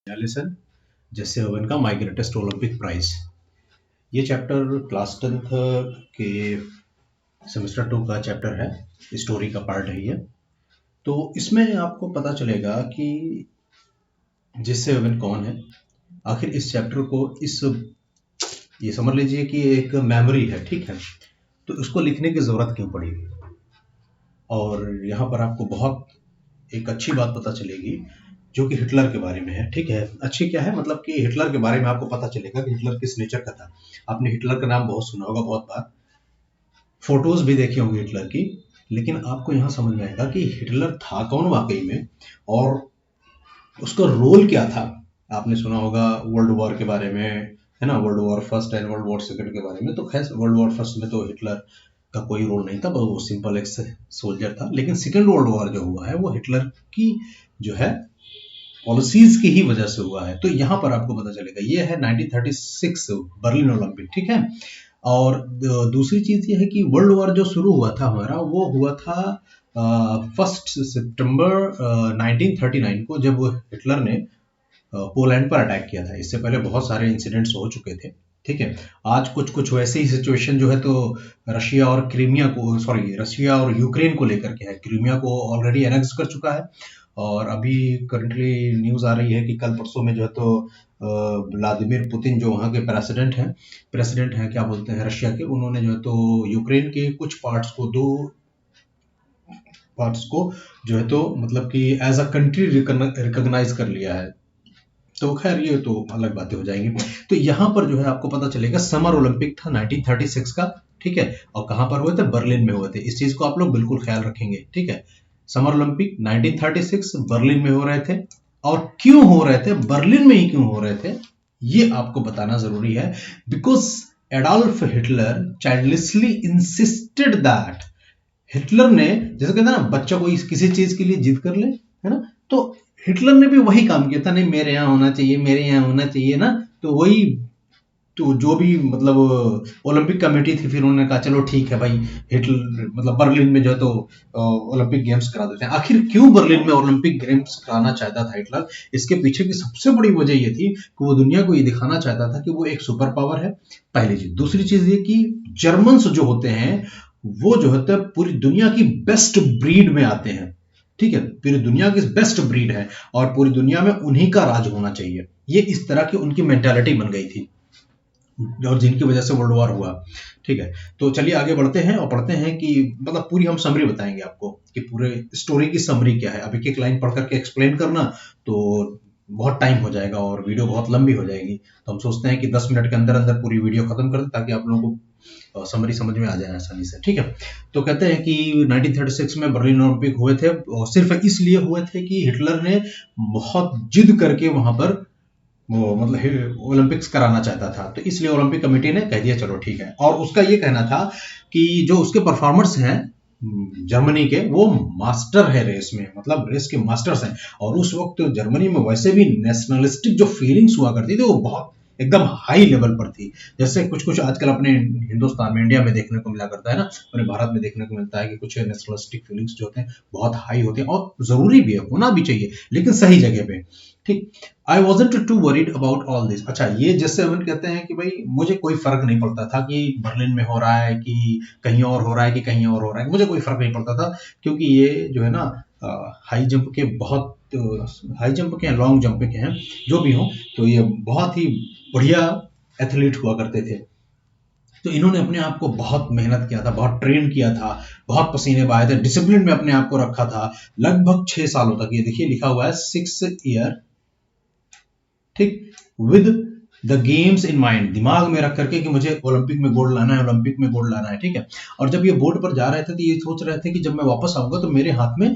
Allison जैसे oven का माई greatest Olympic prize. ये चैप्टर क्लास 10th के सेमेस्टर 2 का चैप्टर है, स्टोरी का पार्ट है ये। तो इसमें आपको पता चलेगा कि जिससे ओवन कौन है। आखिर इस चैप्टर को ये समझ लीजिए कि एक मेमोरी है, ठीक है। तो उसको लिखने की जरूरत क्यों पड़ी, और यहाँ पर आपको बहुत एक अच्छी बात पता चलेगी जो कि हिटलर के बारे में है, ठीक है। अच्छी क्या है, मतलब कि हिटलर के बारे में आपको पता चलेगा कि हिटलर किस नेचर का था। आपने हिटलर का नाम बहुत सुना होगा, बहुत बार फोटोज भी देखी होंगी हिटलर की, लेकिन आपको यहाँ समझ में आएगा कि हिटलर था कौन वाकई में, और उसका रोल क्या था। आपने सुना होगा वर्ल्ड वॉर के बारे में, है ना, world war first and world war second के बारे में। तो खैर वर्ल्ड वॉर फर्स्ट में तो हिटलर का कोई रोल नहीं था, वो सिंपल एक सोल्जर था। लेकिन सेकंड वर्ल्ड वॉर जो हुआ है वो हिटलर की जो है पॉलिसीज की ही वजह से हुआ है। तो यहाँ पर आपको पता चलेगा ये है 1936 बर्लिन ओलंपिक, ठीक है। और दूसरी चीज ये है कि वर्ल्ड वॉर जो शुरू हुआ था हमारा, वो हुआ था 1 सितंबर 1939 को, जब हिटलर ने पोलैंड पर अटैक किया था। इससे पहले बहुत सारे इंसिडेंट्स हो चुके थे, ठीक है। आज कुछ कुछ वैसे ही सिचुएशन जो है तो रशिया और यूक्रेन को लेकर के है। क्रीमिया को ऑलरेडी एनेक्स कर चुका है, और अभी करंटली न्यूज आ रही है कि कल परसों में जो है तो व्लादिमीर पुतिन जो वहाँ के प्रेसिडेंट हैं क्या बोलते हैं रशिया के, उन्होंने जो है तो यूक्रेन के कुछ दो पार्ट्स को जो है तो मतलब कि एज अ कंट्री रिकॉग्नाइज कर लिया है। तो खैर ये तो अलग बातें हो जाएंगी। तो यहाँ पर जो है आपको पता चलेगा समर ओलंपिक था 1936 का, ठीक है। और कहाँ पर हुए थे, बर्लिन में हुए थे। इस चीज को आप लोग बिल्कुल ख्याल रखेंगे, ठीक है। समर ओलंपिक 1936 बर्लिन में हो रहे थे, और क्यों हो रहे थे, बर्लिन में ही क्यों हो रहे थे, ये आपको बताना जरूरी है। Because Adolf Hitler childishly insisted that, Hitler ने, जैसे कहते हैं ना बच्चा कोई किसी चीज के लिए जिद कर ले, है ना, तो हिटलर ने भी वही काम किया था। नहीं मेरे यहाँ होना चाहिए, मेरे यहाँ होना चाहिए ना। तो वही, तो जो भी मतलब ओलंपिक कमेटी थी, फिर उन्होंने कहा चलो ठीक है भाई, हिटलर मतलब बर्लिन में जो है तो ओलंपिक गेम्स करा देते हैं। आखिर क्यों बर्लिन में ओलंपिक गेम्स कराना चाहता था हिटलर, इसके पीछे की सबसे बड़ी वजह ये थी कि वो दुनिया को ये दिखाना चाहता था कि वो एक सुपर पावर है, पहली चीज। दूसरी चीज ये कि जर्मन्स जो होते हैं वो जो होता है पूरी दुनिया की बेस्ट ब्रीड में आते हैं, ठीक है। पूरी दुनिया की बेस्ट ब्रीड है, और पूरी दुनिया में उन्हीं का राज होना चाहिए। ये इस तरह की उनकी मेंटालिटी बन गई थी, और जिनकी वजह से वर्ल्ड वॉर हुआ, ठीक है। तो चलिए आगे बढ़ते हैं और पढ़ते हैं कि मतलब पूरी हम समरी बताएंगे आपको कि पूरे स्टोरी की समरी क्या है। अब एक एक लाइन पढ़ करके एक्सप्लेन करना तो बहुत टाइम हो जाएगा और वीडियो बहुत लंबी हो जाएगी। तो हम सोचते हैं कि 10 मिनट के अंदर अंदर पूरी वीडियो खत्म कर दें, ताकि आप लोगों को समरी समझ में आ जाए आसानी से, ठीक है। तो कहते हैं कि 1936 में बर्लिन ओलंपिक हुए थे, और सिर्फ इसलिए हुए थे कि हिटलर ने बहुत जिद करके वहां पर वो मतलब ओलंपिक्स कराना चाहता था। तो इसलिए ओलंपिक कमेटी ने कह दिया चलो ठीक है। और उसका ये कहना था कि जो उसके परफॉर्मर्स हैं जर्मनी के, वो मास्टर है रेस में, मतलब रेस के मास्टर्स हैं। और उस वक्त जर्मनी में वैसे भी नेशनलिस्टिक जो फीलिंग्स हुआ करती थी वो बहुत एकदम हाई लेवल पर थी। जैसे कुछ कुछ आजकल अपने हिंदुस्तान में, इंडिया में देखने को मिला करता है ना, अपने भारत में देखने को मिलता है कि कुछ नेशनलिस्टिक फीलिंग्स जो होते हैं बहुत हाई होते हैं, और जरूरी भी है, होना भी चाहिए, लेकिन सही जगह पे, ठीक। I wasn't to worried about all this. अच्छा, ये जैसे हम कहते हैं कि भाई मुझे कोई फर्क नहीं पड़ता था कि बर्लिन में हो रहा है कि कहीं और हो रहा है कि कहीं और हो रहा है, मुझे कोई फर्क नहीं पड़ता था। क्योंकि ये जो है ना हाई जंप के बहुत हाई जंप के लॉन्ग जंप के हैं, जो भी हो, तो ये बहुत ही बढ़िया एथलीट हुआ करते थे। तो इन्होंने अपने आप को बहुत मेहनत किया था, बहुत ट्रेन किया था, बहुत पसीने बहाए थे, डिसिप्लिन में अपने आप को रखा था लगभग 6 सालों तक। ये देखिए लिखा हुआ है 6 ईयर, ठीक, with the games in mind, दिमाग में रख करके कि मुझे ओलंपिक में गोल्ड लाना है, ओलंपिक में गोल्ड लाना है, ठीक है। और जब ये बोर्ड पर जा रहे थे तो ये सोच रहे थे कि जब मैं वापस आऊंगा तो मेरे हाथ में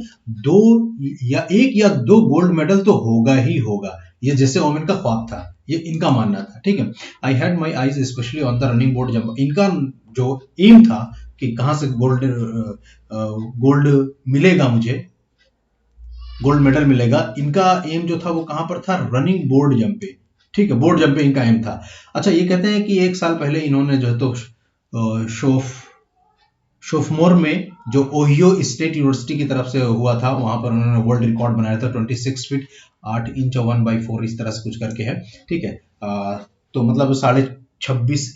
एक या दो गोल्ड मेडल तो होगा ही होगा। ये जैसे ओमेन का ख्वाब था, ये इनका मानना था, ठीक है। I had my eyes specially on the running board jump. इनका जो एम था कि कहां से गोल्ड मिलेगा, मुझे गोल्ड मेडल मिलेगा, इनका एम जो था वो कहां पर था, रनिंग बोर्ड जंप पे, ठीक है। बोर्ड जंप पे इनका एम था। अच्छा, ये कहते हैं कि 1 साल पहले इन्होंने जो है तो शोफमोर में जो ओहियो स्टेट यूनिवर्सिटी की तरफ से हुआ था, वहां पर उन्होंने वर्ल्ड रिकॉर्ड बनाया था 26 फीट 8 इंच 1/4 इस तरह से कुछ करके है, ठीक है। तो मतलब 26.5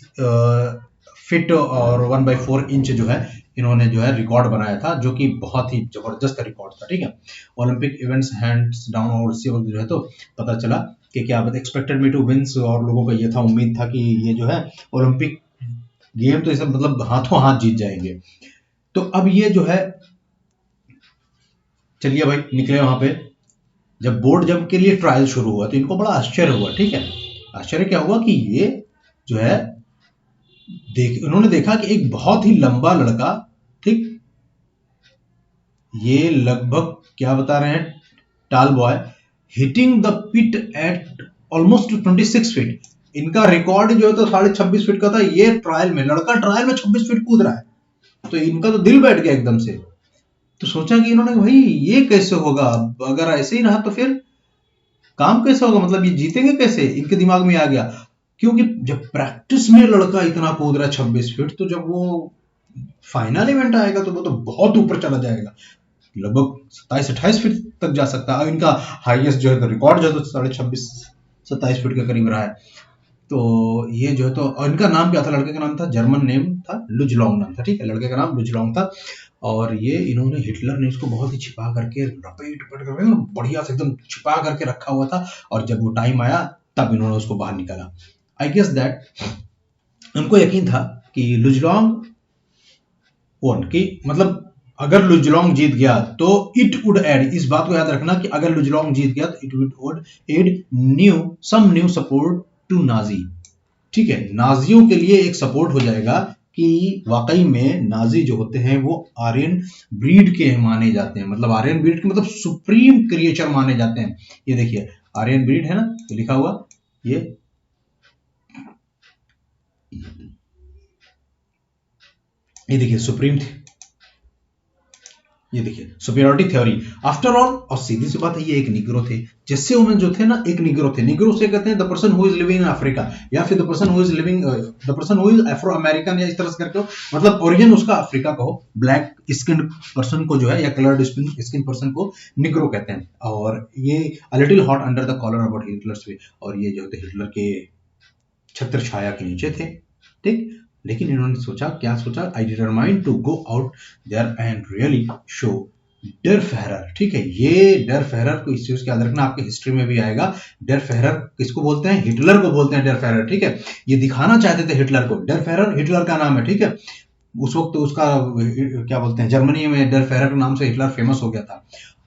फीट और 1/4 इंच जो है इन्होंने जो है रिकॉर्ड बनाया था, जो कि बहुत ही जबरदस्त रिकॉर्ड था, ठीक है। ओलंपिक इवेंट्स हैंड्स डाउन, और इसी वक्त जो है तो पता चला कि क्या एक्सपेक्टेड मी टू विंस, और लोगों का ये था, उम्मीद था कि ये जो है ओलंपिक गेम तो इसे मतलब हाथों हाथ जीत जाएंगे। तो अब ये जो है, चलिए भाई निकले वहां पे। जब बोर्ड जंप के लिए ट्रायल शुरू हुआ तो इनको बड़ा आश्चर्य हुआ, ठीक है। आश्चर्य क्या हुआ कि ये जो है उन्होंने देखा कि एक बहुत ही लंबा लड़का, ठीक, ये लगभग क्या बता रहे हैं, tall boy hitting the pit at almost 26 feet. इनका रिकॉर्ड जो है तो 26.5 फीट का था, ये ट्रायल में लड़का ट्रायल में 26 फीट कूद रहा है, तो इनका तो दिल बैठ गया एकदम से। तो सोचा कि इन्होंने, भाई ये कैसे होगा, अगर ऐसे ही रहा तो फिर काम कैसे होगा, मतलब ये जीतेंगे कैसे, इनके दिमाग में आ गया। क्योंकि जब प्रैक्टिस में लड़का इतना कूद रहा है 26 फीट, तो जब वो फाइनल इवेंट आएगा तो वो तो बहुत ऊपर चला जाएगा, लगभग 27-28 फीट तक जा सकता है। इनका हाईएस्ट जो है तो रिकॉर्ड जो है तो 26-27 फीट के करीब रहा है। तो ये जो है तो, और इनका नाम क्या था, लड़के का नाम था, जर्मन नेम था, लुजलोंग नाम था, ठीक है, लड़के का नाम लुजलोंग था। और ये इन्होंने, हिटलर ने इसको बहुत ही छिपा करके, लपेट करके बढ़िया से एकदम छिपा करके रखा हुआ था, और जब वो टाइम आया तब इन्होंने उसको बाहर निकाला। आई गेस दैट उनको यकीन था कि लुजलोंग वोन, की मतलब अगर लुजलोंग जीत गया तो इट वुड एड, इस बात को याद रखना कि अगर लुजलोंग जीत गया तो it would add new support to Nazi, ठीक है, नाजियों के लिए एक सपोर्ट हो जाएगा कि वाकई में नाजी जो होते हैं वो आर्यन ब्रीड के माने जाते हैं, मतलब आर्यन ब्रीड के मतलब सुप्रीम क्रिएचर माने जाते हैं। ये देखिए आर्यन ब्रीड है ना, तो लिखा हुआ ये देखिए सुप्रीम, ये देखिए सुपीरियरिटी थ्योरी। आफ्टर ऑल, और सीधी सी बात है, ये एक निग्रो थे, जिससे उन्हें जो थे ना, एक निग्रो थे। निग्रो से कहते हैं the person who is living in Africa, या फिर the person who is living, the person who is Afro American, या इस तरह से करके, मतलब ओरिजिन उसका अफ्रीका का हो। ब्लैक स्किन पर्सन को जो है, या कलर्ड स्किन पर्सन को निग्रो कहते हैं। और ये a little hot under the collar about Hitler's way, और ये जो थे हिटलर के छत्र छाया के नीचे थे, ठीक। लेकिन इन्होंने सोचा, क्या सोचा, I determined to go out there and really show der Führer, ठीक है। ये डर फेहरर को इस चीज का याद रखना, आपके हिस्ट्री में भी आएगा। डर फेहरर किसको बोलते हैं, हिटलर को बोलते हैं डर फेहरर, ठीक है। ये दिखाना चाहते थे हिटलर को, डर फेहरर हिटलर का नाम है, ठीक है। उस वक्त तो उसका क्या बोलते हैं, जर्मनी में डर फेहरर के नाम से हिटलर फेमस हो गया था।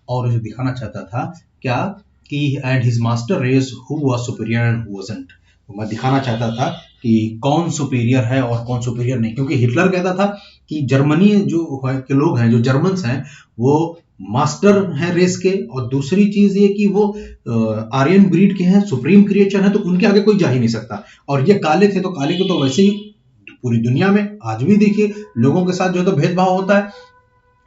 और जो दिखाना चाहता था क्या, कि and his master race who was superior and who wasn't, मैं दिखाना चाहता था कि कौन सुपीरियर है और कौन सुपीरियर नहीं। क्योंकि हिटलर कहता था कि जर्मनी जो के लोग हैं, जो जर्मन्स हैं, वो मास्टर हैं रेस के, और दूसरी चीज ये कि वो आर्यन ब्रीड के हैं, सुप्रीम क्रिएचर हैं, तो उनके आगे कोई जा ही नहीं सकता। और ये काले थे, तो काले को तो वैसे ही पूरी दुनिया में आज भी देखिए लोगों के साथ जो है तो भेदभाव होता है,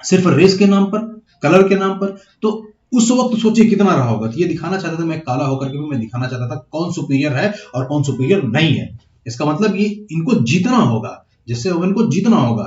सिर्फ रेस के नाम पर, कलर के नाम पर। तो उस वक्त सोचिए कितना रहा होगा। तो ये दिखाना चाहता था, मैं काला होकर के भी मैं दिखाना चाहता था कौन सुपीरियर है और कौन सुपीरियर नहीं है। इसका मतलब ये इनको जीतना होगा, जिससे इनको जीतना होगा।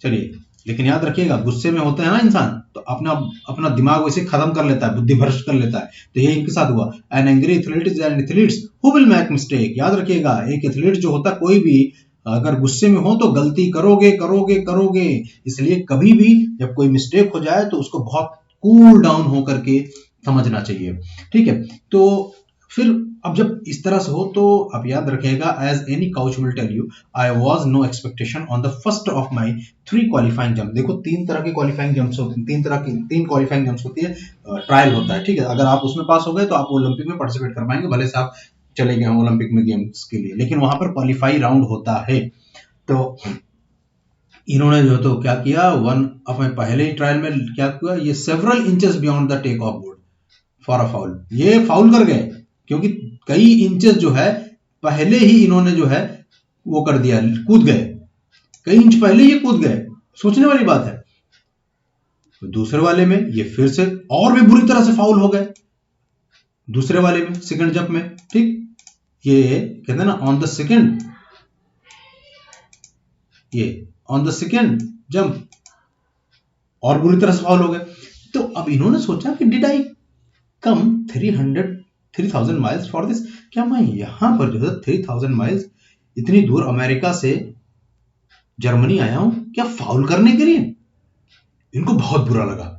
चलिए, लेकिन याद रखिएगा, गुस्से में होते हैं ना इंसान, तो अपना दिमाग वैसे खत्म कर लेता है, बुद्धि भ्रष्ट कर लेता है। तो ये इनके साथ हुआ। An angry athlete is an athletes who will make mistake. याद रखिएगा, एक एथलीट जो होता है, कोई भी अगर गुस्से में हो तो गलती करोगे करोगे करोगे। इसलिए कभी भी जब कोई मिस्टेक हो जाए तो उसको बहुत कूल डाउन होकर के समझना चाहिए, ठीक है। तो फिर अब जब इस तरह से हो तो अब याद रखिएगा, as any coach will tell you, I was no expectation on the first of my 3 qualifying jump. देखो 3 तरह के क्वालिफाइंग जंप्स होते हैं, 3 क्वालिफाइंग जंप्स होती है, ट्रायल होता है, ठीक है। अगर आप उसमें पास हो गए तो आप ओलंपिक में पार्टिसिपेट कर पाएंगे, भले से आप चले गए ओलंपिक में गेम्स के लिए, लेकिन वहां पर क्वालिफाई राउंड होता है। तो इन्होंने जो तो क्या किया, अपने पहले ही ट्रायल में क्या किया, ये several inches beyond the take off board for a foul, ये फाउल कर गए, क्योंकि कई इंचेस जो है पहले ही इन्होंने जो है वो कर दिया, कूद गए, कई इंच पहले ही कूद गए। सोचने वाली बात है। तो दूसरे वाले में ये फिर से और भी बुरी तरह से फाउल हो गए, दूसरे वाले में सेकंड जंप में, ठीक। ये कहते हैं ना, ऑन द सेकंड जंप और बुरी तरह से फाउल हो गए। तो अब इन्होंने सोचा कि did I come 3000 miles for this, क्या मैं यहां पर जो है 3000 माइल्स इतनी दूर अमेरिका से जर्मनी आया हूं क्या फाउल करने के लिए? इनको बहुत बुरा लगा।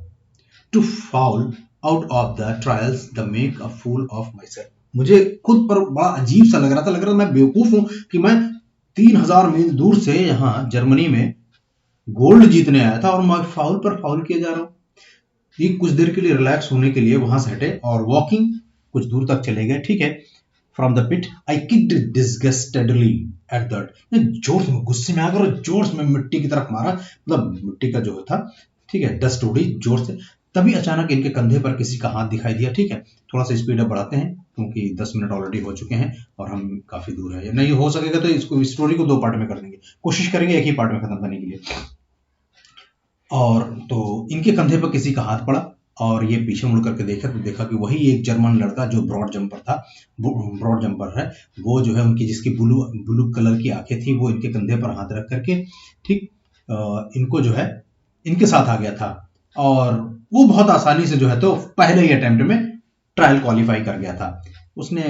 To foul out of the trials the make a fool of myself. मुझे खुद पर बड़ा अजीब सा लग रहा था मैं बेवकूफ हूं कि मैं 3000 मील दूर से यहां जर्मनी में गोल्ड जीतने आया था और मैं फाउल पर फाउल किया जा रहा हूं। ये कुछ देर के लिए रिलैक्स होने के लिए वहां से हटे और वॉकिंग कुछ दूर तक चले गए। ठीक है, from the pit I kicked disgustedly at that. जोर से गुस्से में आकर जोर से मैं मिट्टी की तरफ मारा, मतलब मिट्टी का जो था, ठीक है, डस्ट उड़ी जोर से। तभी अचानक इनके कंधे पर किसी का हाथ दिखाई दिया। ठीक है, थोड़ा सा स्पीड अप बढ़ाते हैं क्योंकि 10 मिनट ऑलरेडी हो चुके हैं और हम काफी दूर है। नहीं हो सकेगा तो इसको स्टोरी को 2 पार्ट में कर देंगे, कोशिश करेंगे एक ही पार्ट में खत्म करने के लिए। और तो इनके कंधे पर किसी का हाथ पड़ा और ये पीछे मुड़ करके देखा तो देखा कि वही एक जर्मन लड़का जो ब्रॉड जंपर था, ब्रॉड जंपर है, वो जो है उनकी जिसकी ब्लू कलर की आंखें थी, वो इनके कंधे पर हाथ रख करके ठीक इनको जो है इनके साथ आ गया था और वो बहुत आसानी से जो है तो पहले ही अटेम्प्ट में ट्रायल क्वालिफाई कर गया था। उसने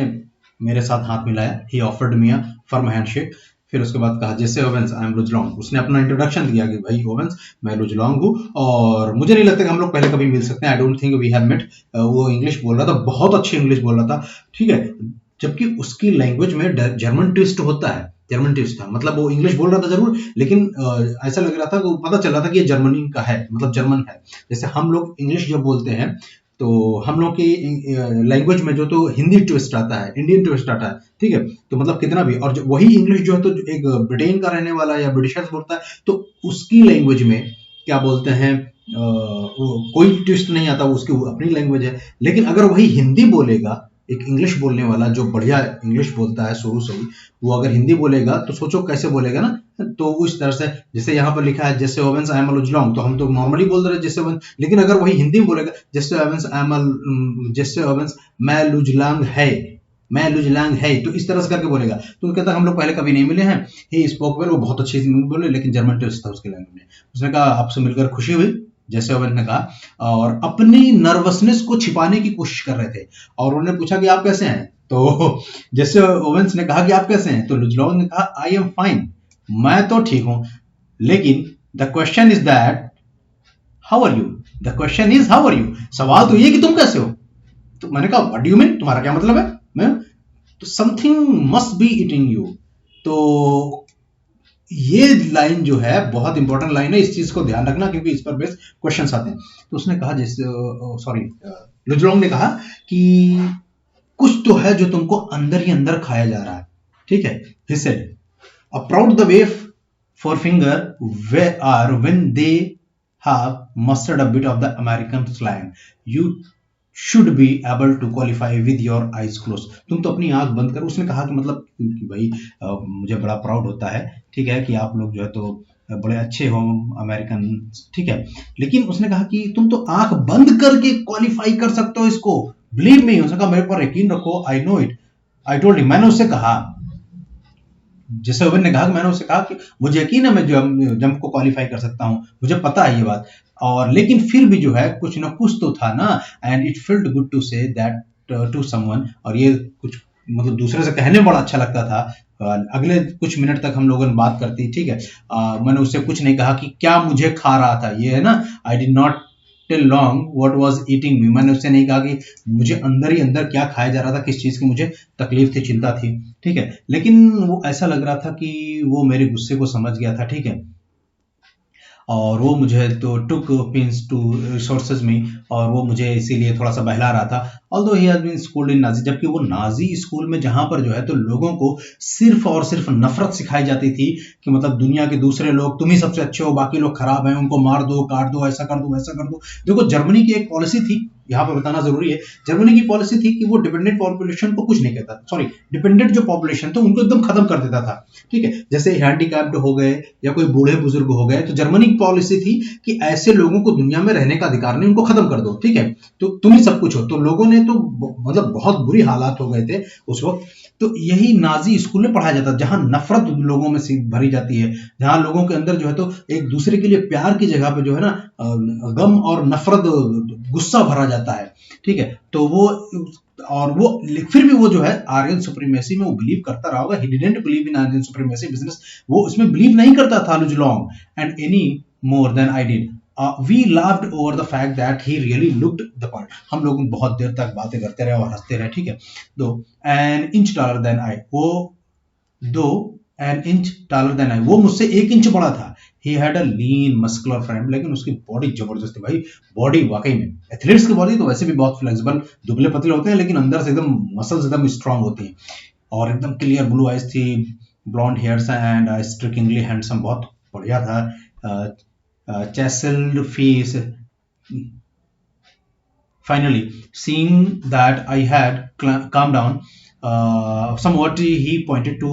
मेरे साथ हाथ मिलाया, ही offered me a firm handshake. फिर उसके बाद कहा जैसे ओवेंस आई एम लुजलोंग। उसने अपना इंट्रोडक्शन दिया कि भाई ओवेंस मैं लुजलोंग हूँ और मुझे नहीं लगता कि हम लोग पहले कभी मिल सकते हैं, I don't think we have met. वो इंग्लिश बोल रहा था, बहुत अच्छी इंग्लिश बोल रहा था, ठीक है, जबकि उसकी लैंग्वेज में जर्मन ट्विस्ट होता है, जर्मन ट्विस्ट था, मतलब वो इंग्लिश बोल रहा था जरूर लेकिन ऐसा लग रहा था कि पता चल रहा था कि ये जर्मनी का है, मतलब जर्मन है। जैसे हम लोग इंग्लिश जब बोलते हैं तो हम लोग की लैंग्वेज में जो तो हिंदी ट्विस्ट आता है, इंडियन ट्विस्ट आता है, ठीक है, तो मतलब कितना भी, और वही इंग्लिश जो है तो एक ब्रिटेन का रहने वाला या ब्रिटिशर्स बोलता है तो उसकी लैंग्वेज में क्या बोलते हैं कोई ट्विस्ट नहीं आता, वो उसकी अपनी लैंग्वेज है। लेकिन अगर वही हिंदी बोलेगा, एक इंग्लिश बोलने वाला जो बढ़िया इंग्लिश बोलता है शुरू से ही, वो अगर हिंदी बोलेगा तो सोचो कैसे बोलेगा ना, तो उस तरह से जैसे यहाँ पर लिखा है जैसे ओवेंस आई एम लुजलोंग, तो हम तो नॉर्मली बोल रहे हैं जैसे ओवेंस, लेकिन अगर वही हिंदी में बोलेगा जैसे ओवेंस आई एम, जैसे ओवेंस मैं लुजलांग है, मैं लुजलांग है, तो इस तरह से करके बोलेगा। तो कहता है हम लोग पहले कभी नहीं मिले हैं, ही स्पोक वेल, वो बहुत अच्छी बोले लेकिन जर्मन ट्विस्ट था उसके लैंग्वेज में। उसने कहा आपसे मिलकर खुशी हुई, जैसे ओवेंस ने कहा, और अपनी नर्वसनेस को छिपाने की कोशिश कर रहे थे और उन्होंने पूछा कि आप कैसे हैं, तो जैसे ओवेंस ने कहा कि आप कैसे हैं, तो लुजलोंग ने कहा आई एम फाइन, मैं तो ठीक हूं, लेकिन the question is that how are you, the question is how are you, सवाल तो ये कि तुम कैसे हो। तो मैंने कहा व्हाट डू यू मीन, तुम्हारा क्या मतलब है? मैं तो something must be eating you. तो ये लाइन जो है बहुत इंपॉर्टेंट लाइन है, इस चीज को ध्यान रखना क्योंकि इस पर बेस्ड क्वेश्चंस आते हैं। तो उसने कहा जैसे लुजलोंग ने कहा कि कुछ तो है जो तुमको अंदर ही अंदर खाया जा रहा है, ठीक है। He said, a proud the wave forefinger when they have mastered a bit of the American slang. You should be able to qualify with your eyes closed. तुम तो अपनी आंख बंद कर। उसने कहा कि मतलब कि भाई मुझे बड़ा प्राउड होता है, ठीक है, कि आप लोग जो है तो बड़े अच्छे हो अमेरिकन, ठीक है, लेकिन उसने कहा कि तुम तो आंख बंद करके क्वालिफाई कर सकते हो इसको, बिलीव मी। उसने कहा मेरे पर यकीन रखो, I know it, I told you. मैंने उससे कहा, जैसे ओवेन ने कहा कि मैंने उससे कहा कि मुझे यकीन है मैं जंप को क्वालिफाई कर सकता हूं, मुझे पता है ये बात, और लेकिन फिर भी जो है कुछ ना कुछ तो था ना, and it felt good to say that to someone, और ये कुछ मतलब दूसरे से कहने में बड़ा अच्छा लगता था। अगले कुछ मिनट तक हम लोगों ने बात करती, ठीक है, मैंने उससे कुछ नहीं कहा कि क्या मुझे खा रहा था, ये है ना, I did not tell Long what was eating me. मैंने उससे नहीं कहा कि मुझे अंदर ही अंदर क्या खाया जा रहा था, किस चीज की मुझे तकलीफ थी, चिंता थी, ठीक है, लेकिन वो ऐसा लग रहा था कि वो मेरे गुस्से को समझ गया था, ठीक है, और वो मुझे तो टुक पिंस टू रिसोर्सेज में, और वो मुझे इसीलिए थोड़ा सा बहला रहा था। Although he has been schooled in Nazi, जबकि वो नाजी स्कूल में जहां पर जो है तो लोगों को सिर्फ और सिर्फ नफरत सिखाई जाती थी कि मतलब दुनिया के दूसरे लोग, तुम ही सबसे अच्छे हो, बाकी लोग खराब हैं, उनको मार दो, काट दो, ऐसा कर दो, वैसा कर दो। देखो जर्मनी की एक पॉलिसी थी, यहाँ पर बताना जरूरी है, जर्मनी की पॉलिसी थी कि वो डिपेंडेंट पॉपुलेशन को कुछ नहीं कहता, सॉरी डिपेंडेंट जो पॉपुलेशन था उनको एकदम खत्म कर देता था, ठीक है, जैसे हैंडीकैप्ड हो गए या कोई बूढ़े बुजुर्ग हो गए, तो जर्मनी की पॉलिसी थी कि ऐसे लोगों को दुनिया में रहने का अधिकार नहीं, उनको खत्म कर दो, ठीक है, तो तुम ही सब कुछ हो। तो लोगों ने तो मतलब बहुत बुरी हालात हो गए थे उस वक्त। तो यही नाजी स्कूल में पढ़ाया जाता, जहां नफरत लोगों में भरी जाती है, जहां लोगों के अंदर जो है तो एक दूसरे के लिए प्यार की जगह पे जो है ना गम और नफरत, गुस्सा भरा जाता है, ठीक है। तो वो और वो फिर भी वो जो है आर्यन सुप्रीमेसी में वो बिलीव करता रहा होगा। He didn't believe in Aryan supremacy business, वो उसमें बिलीव नहीं करता था Luz Long and any more than I did. We laughed over the fact that he really looked the part. हम लोग बहुत देर तक बातें करते रहे और हंसते रहे, ठीक है। Though an inch taller than I, though an inch taller than I, वो मुझसे 1 इंच बड़ा था। He had a lean muscular frame, लेकिन उसकी बॉडी जबरदस्त थी भाई। बॉडी वाकई में एथलीट्स की बॉडी तो वैसे भी बहुत फ्लेक्सिबल, दुबले पतले होते हैं, लेकिन अंदर से एकदम मसल्स एकदम स्ट्रांग होती हैं। और एकदम क्लियर ब्लू आइज थी, ब्लॉन्ड हेयर्स एंड स्ट्रिकिंगली हैंडसम, बहुत बढ़िया था। chiseled face. Finally, seeing that I had calmed down somewhat, he pointed to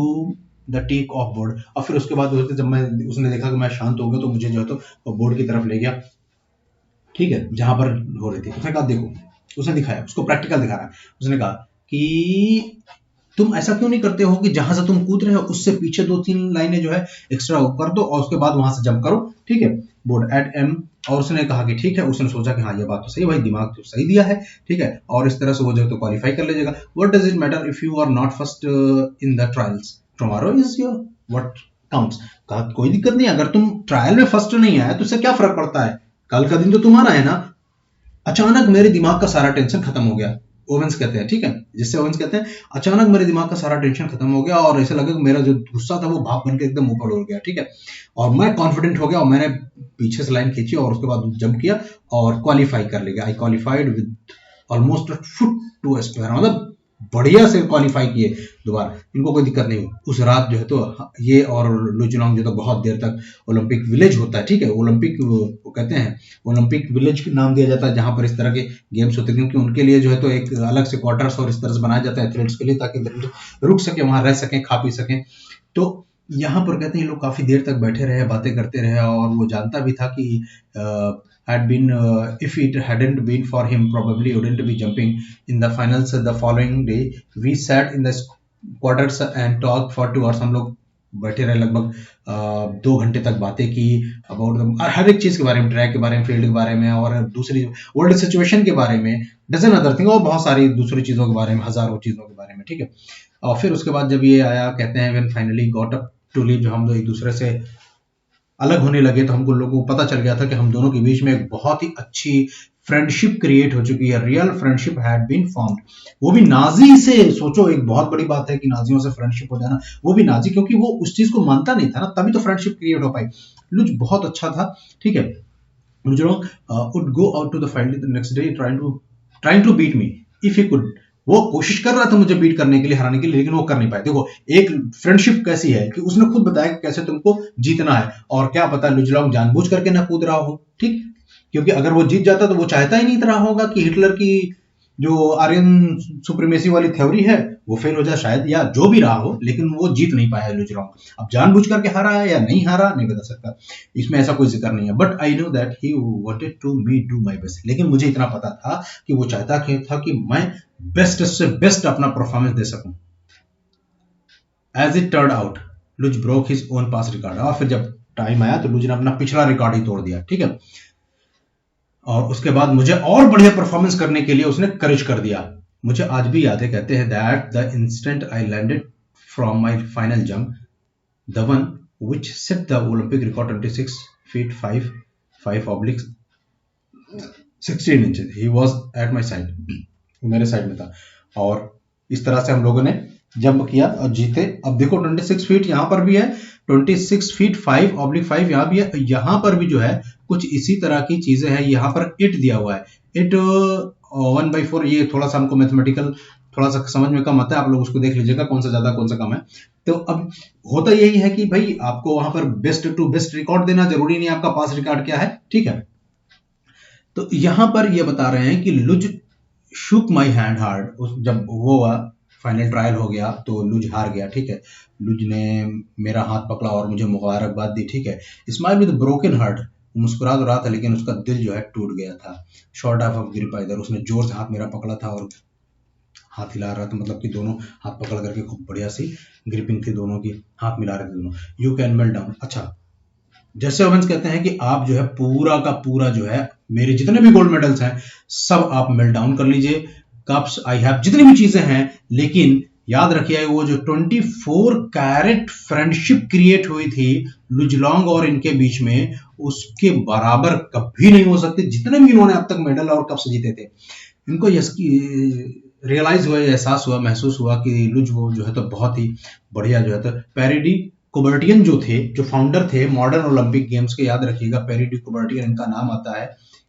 the take off board. और फिर उसके बाद जब उसने देखा कि मैं शांत हो गया, तो मुझे जो है तो बोर्ड की तरफ ले गया, ठीक है, जहां पर हो रही थी। उसने कहा देखो, उसने दिखाया, उसको प्रैक्टिकल दिखा रहा है। उसने कहा कि तुम ऐसा क्यों नहीं करते हो कि जहां से तुम कूद रहे हो उससे पीछे 2-3 लाइनें जो है एक्स्ट्रा कर दो और उसके बाद वहां से जंप करो, ठीक है, बोर्ड एट एम। और उसने कहा कि ठीक है। उसने सोचा कि हाँ ये बात तो सही है भाई, दिमाग तो सही दिया है, ठीक है, और इस तरह से वो जो तो क्वालिफाई कर लीजिएगा। What does it matter if you are not first in the trials, tomorrow is your what counts. कहा कोई दिक्कत नहीं, अगर तुम ट्रायल में फर्स्ट नहीं आए तो इससे क्या फर्क पड़ता है, कल का दिन तो तुम्हारा है ना। अचानक मेरे दिमाग का सारा टेंशन खत्म हो गया, ओवेंस कहते हैं, ठीक है, जिससे ओवेंस कहते हैं अचानक मेरे दिमाग का सारा टेंशन खत्म हो गया और ऐसा लगा कि मेरा जो गुस्सा था वो भाप बन के एकदम ऊपर उड़ गया, ठीक है, और मैं कॉन्फिडेंट हो गया और मैंने पीछे से लाइन खींची और उसके बाद जंप किया और क्वालिफाई कर लिया। I qualified with almost foot to square, मतलब बढ़िया से क्वालिफाई किए दोबारा, इनको कोई दिक्कत नहीं हुई। उस रात जो है तो ये और लुजलोंग जो तो बहुत देर तक ओलंपिक विलेज होता है, ठीक है, ओलंपिक वो कहते हैं ओलंपिक विलेज का नाम दिया जाता है जहां पर इस तरह के गेम्स होते हैं, क्योंकि उनके लिए जो है तो एक अलग से क्वार्टर्स और इस तरह से बनाया जाता है एथलीट्स के लिए, ताकि रुक सके, वहां रह सकें, खा पी सकें। तो यहाँ पर कहते हैं ये लोग काफी देर तक बैठे रहे, बातें करते रहे, और वो जानता भी था कि had been if it hadn't been for him probably wouldn't be jumping in the finals the following day. We sat in the quarters and talked for 2 hours. हम लोग बैठे रहे लगभग 2 घंटे तक, बातें की अबाउट हर एक चीज के बारे में, ट्रैक के बारे में, फील्ड के बारे में, और दूसरी वर्ल्ड सिचुएशन के बारे में, डजन अदर थिंग, और बहुत सारी दूसरी चीजों के बारे में, हजारों चीजों के बारे में, ठीक है। और फिर उसके बाद जब ये आया, कहते हैं when finally got up to leave, जो हम लोग एक दूसरे से अलग होने लगे, तो हमको लोगों को पता चल गया था कि हम दोनों के बीच में एक बहुत ही अच्छी फ्रेंडशिप क्रिएट हो चुकी है। Real friendship had been formed, वो भी नाजी से। सोचो, एक बहुत बड़ी बात है कि नाजियों से फ्रेंडशिप हो जाना, वो भी नाजी, क्योंकि वो उस चीज को मानता नहीं था ना, तभी तो फ्रेंडशिप क्रिएट हो पाई। लुज बहुत अच्छा था, ठीक है। Luz Long would go out to the field the next day trying to beat me if he could. वो कोशिश कर रहा था मुझे बीट करने के लिए, हराने के लिए, लेकिन वो कर नहीं पाए। देखो एक फ्रेंडशिप कैसी है कि उसने खुद बताया कि कैसे तुमको जीतना है, और क्या पता लुजलोंग जानबूझ करके ना कूद रहा हो, ठीक, क्योंकि अगर वो जीत जाता तो वो चाहता ही नहीं रहा होगा कि हिटलर की जो आर्यन सुप्रीमेसी वाली थ्योरी है वो फेल हो जाए शायद, या जो भी रहा हो, लेकिन वो जीत नहीं पाया लुजलोंग। अब जानबूझ करके हारा है या नहीं हारा नहीं बता सकता, इसमें ऐसा कोई जिक्र नहीं है। But I know that he wanted to me do my best, लेकिन मुझे इतना पता था कि वो चाहता था कि मैं बेस्ट से बेस्ट अपना परफॉर्मेंस दे सकूं। एज इट टर्न आउट लुज ब्रोक हिज ओन पास रिकॉर्ड, और फिर जब टाइम आया तो लुज ने अपना पिछला रिकॉर्ड ही तोड़ दिया, ठीक है। और उसके बाद मुझे और बढ़िया परफॉर्मेंस करने के लिए उसने करेज कर दिया। मुझे आज भी याद है, कहते हैं that the instant I landed from my final jump, the one which set the Olympic record 26 feet 5 oblique 16 inches, he was at my side, मेरे साइड में था। और इस तरह से हम लोगों ने जंप किया और जीते। अब देखो 26 फीट यहाँ पर भी है, 26 फीट 5 ऑब्लिक 5 यहाँ भी है, यहाँ पर भी जो है कुछ इसी तरह की चीजें हैं। यहाँ पर इट दिया हुआ है, इट 1/4, ये थोड़ा सा हमको मैथमेटिकल थोड़ा सा समझ में कम आता है, आप लोग उसको देख लीजिएगा कौन सा ज्यादा कौन सा कम है। तो अब होता यही है कि भाई आपको वहां पर बेस्ट टू बेस्ट रिकॉर्ड देना जरूरी नहीं, आपका पास रिकॉर्ड क्या है, ठीक है। तो यहां पर ये बता रहे हैं कि लुज शुक माई हैंड हार्ड, जब वो फाइनल ट्रायल हो गया तो लुज हार गया, ठीक है। लुज ने मेरा हाथ पकड़ा और मुझे मुबारकबाद दी, ठीक है। स्माइल विद ब्रोकन हार्ट, मुस्कुरा तो रहा था लेकिन उसका दिल जो है टूट गया था। शॉर्ट ऑफ गिर पाया इधर, उसने जोर से हाथ मेरा पकड़ा था और हाथ हिला रहा था, मतलब कि दोनों हाथ पकड़ करके खूब बढ़िया सी ग्रिपिंग थी दोनों की, हाथ मिला रहे थे दोनों। यू कैन मेल्ट डाउन, अच्छा जैसे ओवेंस कहते हैं कि आप जो है पूरा का पूरा जो है मेरे जितने भी गोल्ड मेडल्स हैं सब आप मेल्ट डाउन कर लीजिए, कप्स आई हैव जितनी भी चीजें हैं, लेकिन याद रखिए वो जो 24 कैरेट फ्रेंडशिप क्रिएट हुई थी लुजलोंग और इनके बीच में, उसके बराबर कभी नहीं हो सकती जितने भी इन्होंने अब तक मेडल और कप्स जीते थे। इनको रियलाइज हुआ, एहसास हुआ, महसूस हुआ कि लुज वो जो है तो बहुत ही बढ़िया जो है तो पेरिडी कुबर्टियन जो थे, जो फाउंडर थे मॉडर्न ओलंपिक गेम्स के, याद रखिएगा पेरिडी कुबर्टियन इनका नाम आता है,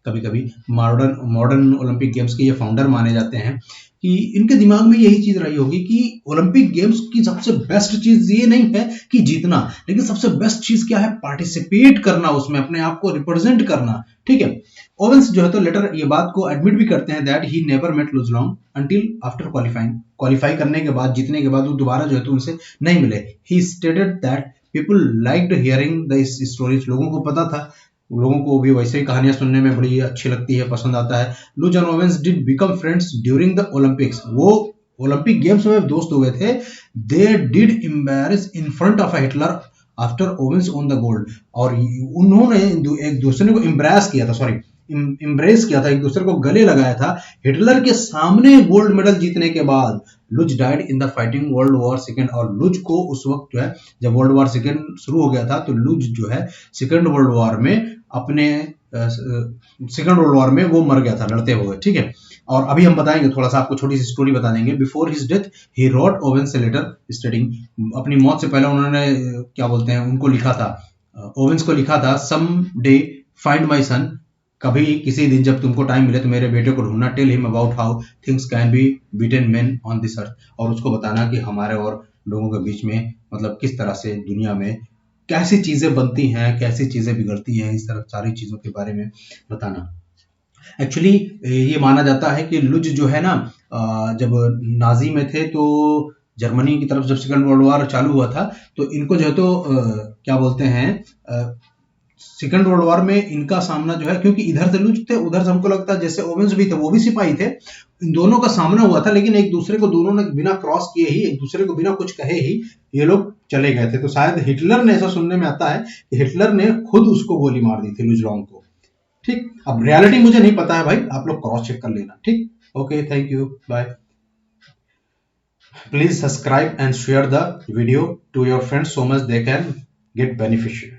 कभी कभी मॉडर्न ओलंपिक गेम्स के ये फाउंडर माने जाते हैं, कि इनके दिमाग में यही चीज रही होगी कि ओलंपिक गेम्स की सबसे बेस्ट चीज ये नहीं है कि जीतना, लेकिन सबसे बेस्ट चीज क्या है, पार्टिसिपेट करना, उसमें अपने आप को रिप्रेजेंट करना। ठीक है, ओवेंस जो है तो लेटर ये बात को एडमिट भी करते हैं that he never met Luz Long until after qualifying, qualify करने के बाद, जीतने के बाद वो दोबारा जो है तो उनसे नहीं मिले। ही stated that people liked hearing the stories, लोगों को पता था, लोगों को भी वैसे ही कहानियां सुनने में बड़ी अच्छी लगती है, पसंद आता है। लुज and Owens did become friends during the Olympics, वो ओलंपिक गेम्स में दोस्त हो गए थे। They did embarrass in front of Hitler after Owens on the gold, और उन्होंने एक दूसरे को इम्ब्रेस किया था, इम्ब्रेस किया था, एक दूसरे को गले लगाया था हिटलर के सामने गोल्ड मेडल जीतने के बाद। लुज died in the fighting world war second, और लुज को उस वक्त जो है जब वर्ल्ड वॉर सेकेंड शुरू हो गया था तो लुज जो है सेकेंड वर्ल्ड वॉर में अपने सेकेंड वर्ल्ड वॉर में वो मर गया था लड़ते हुए। ठीक है, और अभी हम बताएंगे, थोड़ा सा आपको छोटी सी स्टोरी बता देंगे। Before his death he wrote Owens a letter stating, अपनी मौत से पहले उन्होंने क्या बोलते हैं उनको लिखा था, ओवेंस को लिखा था, सम डे फाइंड माई सन, कभी किसी दिन जब तुमको टाइम मिले तो मेरे बेटे को ढूंढना, tell him about how things can be between men on this earth, और उसको बताना कि हमारे और लोगों के बीच में मतलब किस तरह से दुनिया में कैसी चीजें बनती हैं, कैसी चीजें बिगड़ती हैं, इस तरह सारी चीजों के बारे में बताना। एक्चुअली ये माना जाता है कि लुज जो है ना जब नाजी में थे तो जर्मनी की तरफ जब सेकंड वर्ल्ड वॉर चालू हुआ था तो इनको जो है तो क्या बोलते हैं सेकंड वर्ल्ड वॉर में इनका सामना जो है, क्योंकि इधर से लुज थे उधर से हमको लगता है जैसे ओवेंस भी थे, वो भी सिपाही थे, इन दोनों का सामना हुआ था, लेकिन एक दूसरे को दोनों ने बिना क्रॉस किए ही, एक दूसरे को बिना कुछ कहे ही ये लोग चले गए थे। तो शायद हिटलर ने, ऐसा सुनने में आता है कि हिटलर ने खुद उसको गोली मार दी थी लुजलोंग को। ठीक, अब रियलिटी मुझे नहीं पता है भाई, आप लोग क्रॉस चेक कर लेना। ठीक, okay, thank you, bye. Please subscribe and share the video to your friends so much they can get benefited.